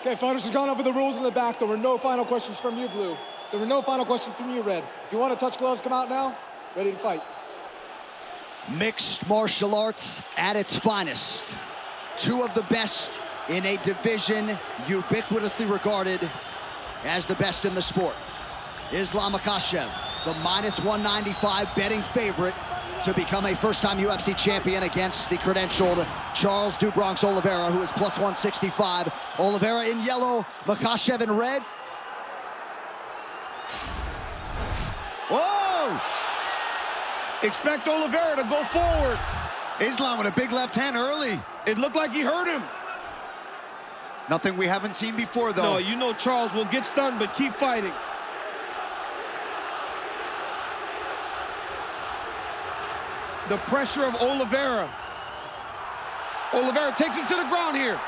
Okay, fighters have gone over the rules in the back. There were no final questions from you, Blue. There were no final questions from you, Red. If you want to touch gloves, come out now. Ready to fight. Mixed martial arts at its finest. Two of the best in a division ubiquitously regarded as the best in the sport. Islam Makhachev, the -195 betting favorite to become a first-time UFC champion against the credentialed Charles "Do Bronx" Oliveira, who is +165. Oliveira in yellow, Makhachev in red. Whoa! Expect Oliveira to go forward. Islam with a big left hand early. It looked like he hurt him. Nothing we haven't seen before, though. No, you know Charles will get stunned, but keep fighting. The pressure of Oliveira. Oliveira takes him to the ground here.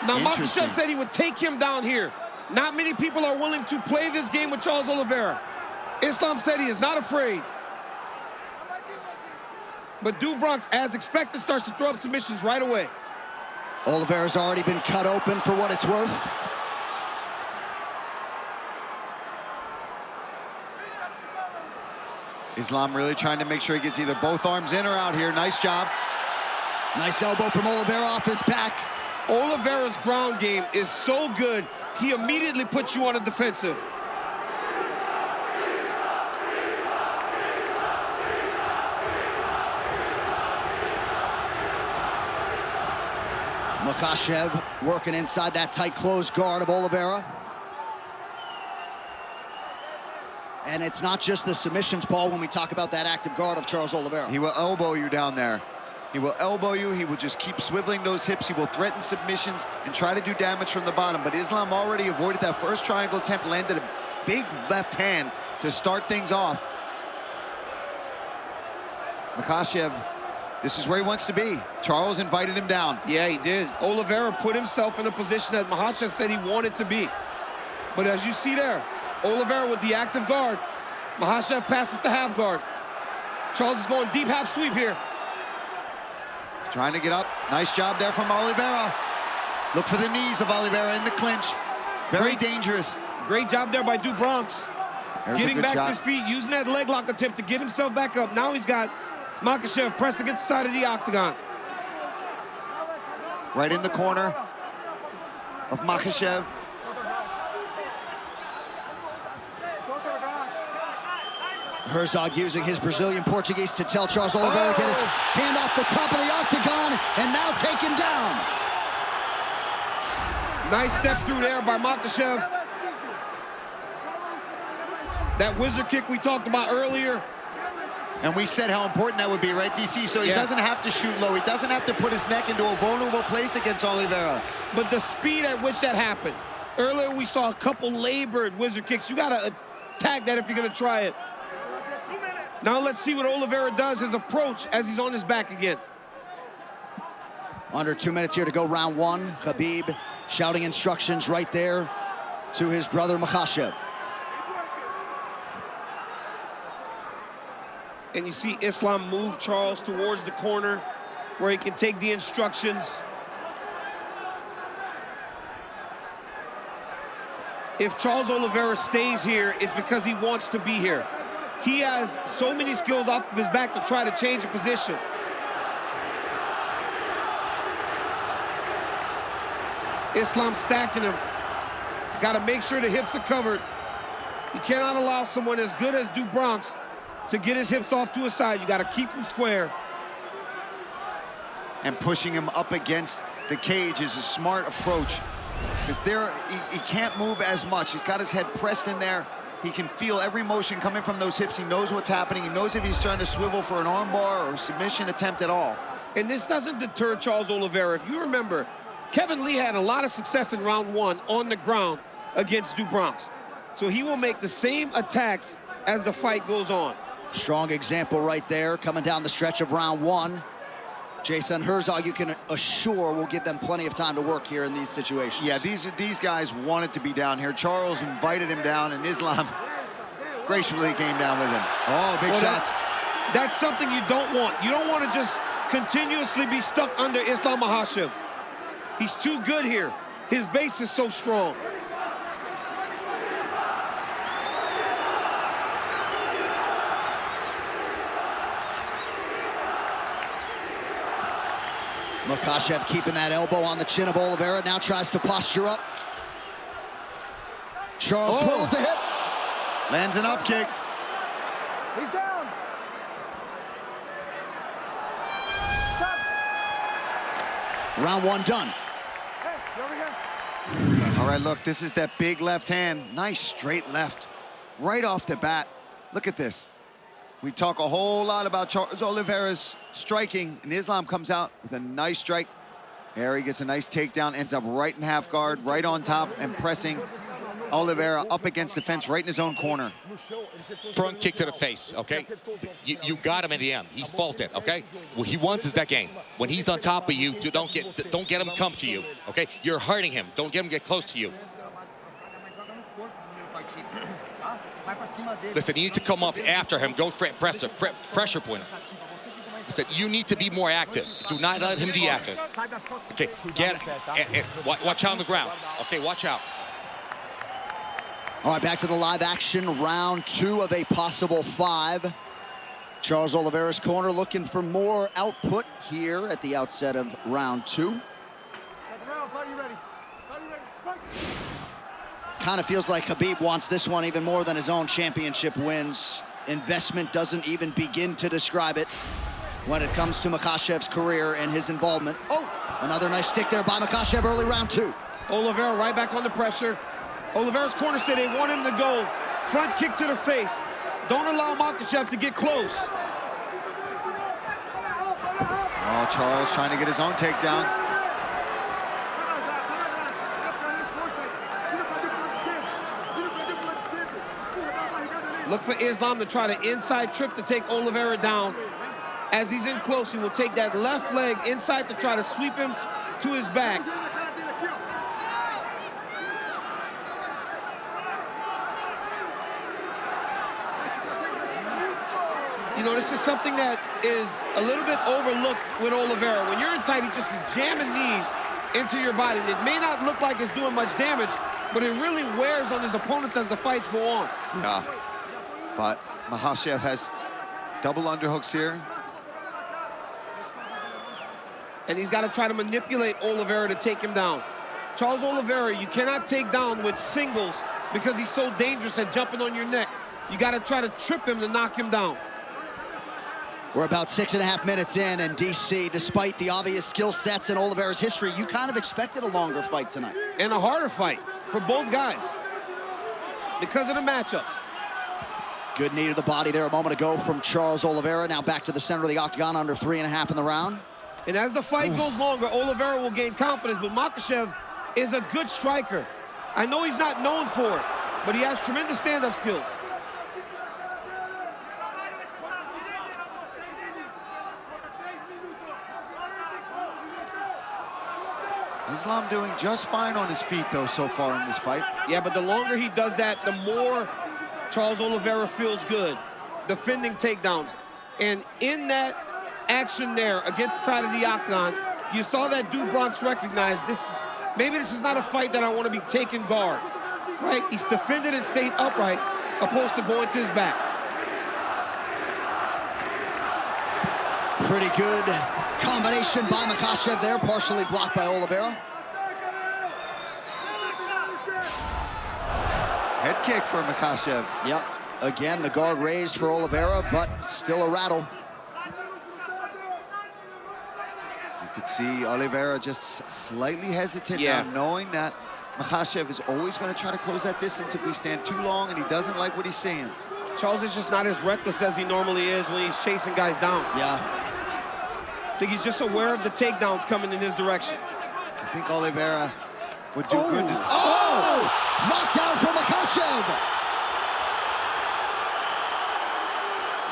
Now, Makhachev said he would take him down here. Not many people are willing to play this game with Charles Oliveira. Islam said he is not afraid. But Do Bronx, as expected, starts to throw up submissions right away. Oliveira's already been cut open for what it's worth. Islam really trying to make sure he gets either both arms in or out here. Nice job. Nice elbow from Oliveira off his back. Oliveira's ground game is so good, he immediately puts you on the defensive. Makhachev working inside that tight closed guard of Oliveira. And it's not just the submissions, Paul, when we talk about that active guard of Charles Oliveira. He will elbow you down there. He will elbow you. He will just keep swiveling those hips. He will threaten submissions and try to do damage from the bottom. But Islam already avoided that first triangle attempt, landed a big left hand to start things off. Makhachev, this is where he wants to be. Charles invited him down. Yeah, he did. Oliveira put himself in a position that Makhachev said he wanted to be. But as you see there, Oliveira with the active guard. Makhachev passes to half guard. Charles is going deep half sweep here. Trying to get up. Nice job there from Oliveira. Look for the knees of Oliveira in the clinch. Very dangerous. Great job there by Do Bronx. Getting back to his feet, using that leg lock attempt to get himself back up. Now he's got Makhachev pressed against the side of the octagon. Right in the corner of Makhachev. Herzog using his Brazilian Portuguese to tell Charles Oliveira to get his hand off the top of the octagon, and now taken down. Nice step through there by Makhachev. That wizard kick we talked about earlier. And we said how important that would be, right, DC? So he doesn't have to shoot low. He doesn't have to put his neck into a vulnerable place against Oliveira. But the speed at which that happened. Earlier we saw a couple labored wizard kicks. You got to attack that if you're going to try it. Now let's see what Oliveira does, his approach as he's on his back again. Under 2 minutes here to go, round one. Khabib shouting instructions right there to his brother Makhachev. And you see Islam move Charles towards the corner where he can take the instructions. If Charles Oliveira stays here, it's because he wants to be here. He has so many skills off of his back to try to change a position. Islam stacking him. Got to make sure the hips are covered. You cannot allow someone as good as Do Bronx to get his hips off to his side. You got to keep him square. And pushing him up against the cage is a smart approach. Because there, he can't move as much. He's got his head pressed in there. He can feel every motion coming from those hips. He knows what's happening. He knows if he's trying to swivel for an armbar or a submission attempt at all. And this doesn't deter Charles Oliveira. If you remember, Kevin Lee had a lot of success in round one on the ground against Do Bronx. So he will make the same attacks as the fight goes on. Strong example right there coming down the stretch of round one. Jason Herzog, you can assure, will give them plenty of time to work here in these situations. Yeah, these guys wanted to be down here. Charles invited him down, and Islam gracefully came down with him. Oh, big shots. That's something you don't want. You don't want to just continuously be stuck under Islam Makhachev. He's too good here. His base is so strong. Makhachev keeping that elbow on the chin of Oliveira, now tries to posture up. Charles swivels a hip. Lands an up kick. He's down. Round one done. Hey, you over here? All right, look, this is that big left hand. Nice straight left right off the bat. Look at this. We talk a whole lot about Charles Oliveira's striking, and Islam comes out with a nice strike. There he gets a nice takedown, ends up right in half guard, right on top, and pressing Oliveira up against the fence right in his own corner. Front kick to the face, okay? You got him in the end. He's faulted, okay? What he wants is that game. When he's on top of you, don't get him come to you, okay? You're hurting him. Don't get him get close to you. Listen, you need to come off after him. Go for pressure point. Listen, you need to be more active. Do not let him be active. Okay, watch out on the ground. Okay, watch out. All right, back to the live action, round two of a possible 5. Charles Oliveira's corner looking for more output here at the outset of round 2. Second round, fight you ready? Fight you ready? Fight! Kind of feels like Khabib wants this one even more than his own championship wins. Investment doesn't even begin to describe it when it comes to Makhachev's career and his involvement. Oh, another nice stick there by Makhachev early round 2. Oliveira right back under pressure. Oliveira's corner said they want him to go front kick to the face. Don't allow Makhachev to get close. Oh, Charles trying to get his own takedown. Look for Islam to try the inside trip to take Oliveira down. As he's in close, he will take that left leg inside to try to sweep him to his back. You know, this is something that is a little bit overlooked with Oliveira. When you're in tight, he just is jamming knees into your body. It may not look like it's doing much damage, but it really wears on his opponents as the fights go on. Yeah, but Makhachev has double underhooks here. And he's got to try to manipulate Oliveira to take him down. Charles Oliveira, you cannot take down with singles because he's so dangerous at jumping on your neck. You got to try to trip him to knock him down. We're about 6.5 minutes in, and DC, despite the obvious skill sets in Oliveira's history, you kind of expected a longer fight tonight. And a harder fight for both guys because of the matchups. Good knee to the body there a moment ago from Charles Oliveira. Now back to the center of the octagon, under 3.5 in the round. And as the fight goes longer, Oliveira will gain confidence, but Makhachev is a good striker. I know he's not known for it, but he has tremendous stand-up skills. Islam doing just fine on his feet, though, so far in this fight. Yeah, but the longer he does that, the more Charles Oliveira feels good, defending takedowns. And in that action there against the side of the octagon, you saw that Du Bronx recognize maybe this is not a fight that I want to be taking guard, right? He's defended and stayed upright, opposed to going to his back. Pretty good combination by Makhachev there, partially blocked by Oliveira. Head kick for Makhachev. Yep, again, the guard raised for Oliveira, but still a rattle. You could see Oliveira just slightly hesitant now, knowing that Makhachev is always going to try to close that distance if we stand too long, and he doesn't like what he's seeing. Charles is just not as reckless as he normally is when he's chasing guys down. Yeah. I think he's just aware of the takedowns coming in his direction. I think Oliveira would do good. Knockdown from Makhachev.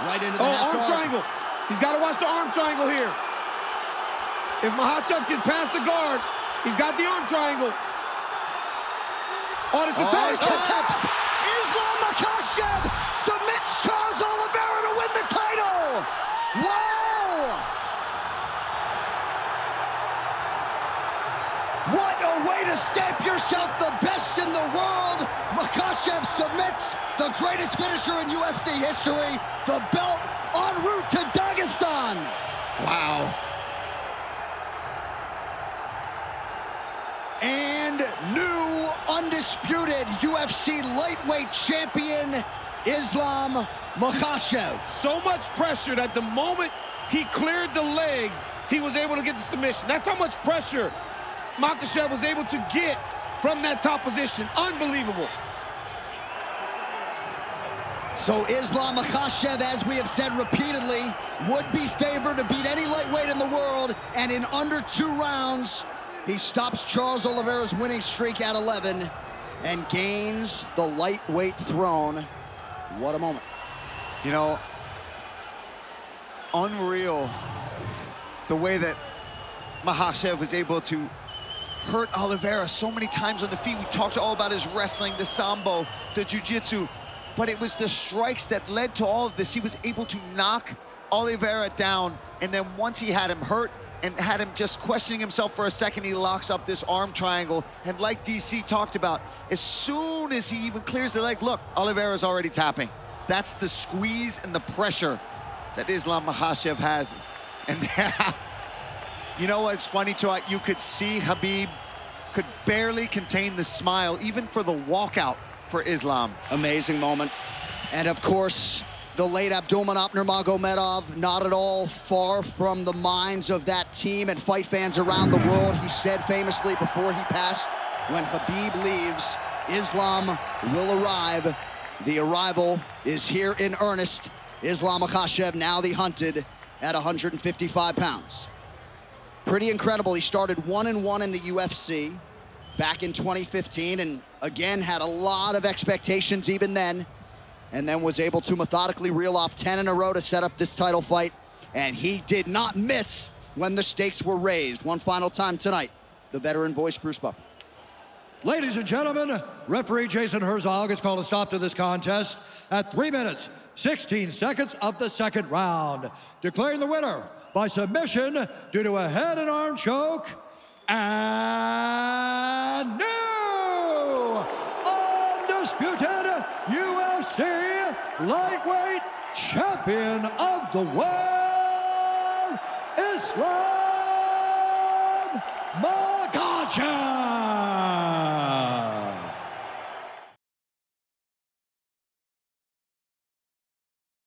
Right into the half arm guard. triangle. He's got to watch the arm triangle here. If Makhachev can pass the guard, he's got the arm triangle. Oh, this is tight. Tips. Islam Makhachev submits Charles Oliveira to win the title. Wow. What a way to stamp yourself the best in the world. Makhachev submits the greatest finisher in UFC history. The belt en route to Dagestan. Wow. And new undisputed UFC lightweight champion, Islam Makhachev. So much pressure that the moment he cleared the leg, he was able to get the submission. That's how much pressure Makhachev was able to get from that top position. Unbelievable. So Islam Makhachev, as we have said repeatedly, would be favored to beat any lightweight in the world, and in under 2 rounds, he stops Charles Oliveira's winning streak at 11 and gains the lightweight throne. What a moment. You know, unreal the way that Makhachev was able to hurt Oliveira so many times on the feet. We talked all about his wrestling, the sambo, the jiu-jitsu, but it was the strikes that led to all of this. He was able to knock Oliveira down, and then once he had him hurt and had him just questioning himself for a second, he locks up this arm triangle. And like DC talked about, as soon as he even clears the leg, look, Oliveira's already tapping. That's the squeeze and the pressure that Islam Makhachev has. And you know what's funny, too? You could see Khabib could barely contain the smile, even for the walkout for Islam. Amazing moment. And of course, the late Abdulmanap Nurmagomedov, not at all far from the minds of that team and fight fans around the world. He said famously before he passed, when Khabib leaves, Islam will arrive. The arrival is here in earnest. Islam Makhachev, now the hunted, at 155 pounds. Pretty incredible. He started 1-1 in the UFC back in 2015, and again had a lot of expectations even then, and then was able to methodically reel off 10 in a row to set up this title fight, and he did not miss when the stakes were raised. One final time tonight, the veteran voice, Bruce Buffer. Ladies and gentlemen, referee Jason Herzog has called a stop to this contest at 3 minutes, 16 seconds of the second round, declaring the winner by submission due to a head and arm choke, and new undisputed UFC lightweight champion of the world, Islam